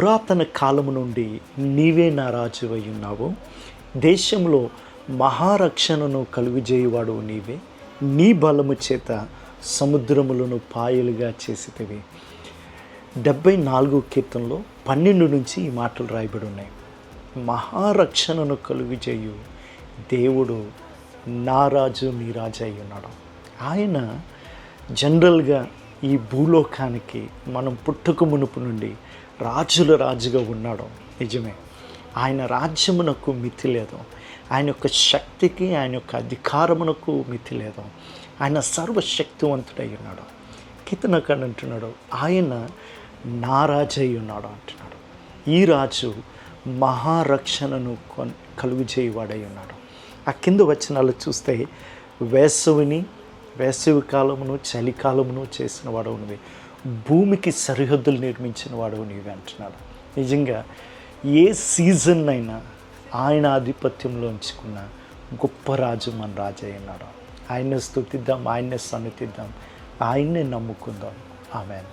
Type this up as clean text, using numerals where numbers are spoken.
పురాతన కాలము నుండి నీవే నా రాజువై ఉన్నావు. దేశంలో మహారక్షణను కలుగజేయువాడు నీవే. నీ బలము చేత సముద్రములను పాయలుగా చేసితివి. 74 కీర్తనలో 12 నుంచి ఈ మాటలు రాయబడి ఉన్నాయి. మహారక్షణను కలుగజేయు దేవుడు నా రాజు నీ రాజు అయి ఉన్నాడు. ఆయన జనరల్గా ఈ భూలోకానికి మనం పుట్టుక మునుపు నుండి రాజుల రాజుగా ఉన్నాడు. నిజమే, ఆయన రాజ్యమునకు మితి లేదు. ఆయన యొక్క శక్తికి, ఆయన యొక్క అధికారమునకు మితి లేదు. ఆయన సర్వశక్తివంతుడై ఉన్నాడు. కీర్తనకారుడు అంటున్నాడు, ఆయన నా రాజు అయి ఉన్నాడు అంటున్నాడు. ఈ రాజు మహారక్షణను కలుగజేయవాడై ఉన్నాడు. ఆ కింద వచనాలు చూస్తే వేసవి కాలమును చలికాలమును చేసిన వాడవు నువ్వే, భూమికి సరిహద్దులు నిర్మించిన వాడవు నీవే అంటున్నాడు. నిజంగా ఏ సీజన్ అయినా ఆయన ఆధిపత్యంలో ఉంచుకున్న గొప్ప రాజు మన రాజు అయి ఉన్నాడు. ఆయన్నే స్తుతిద్దాం, ఆయన్నే సన్నిధిద్దాం, ఆయన్నే నమ్ముకుందాం. ఆమేన్.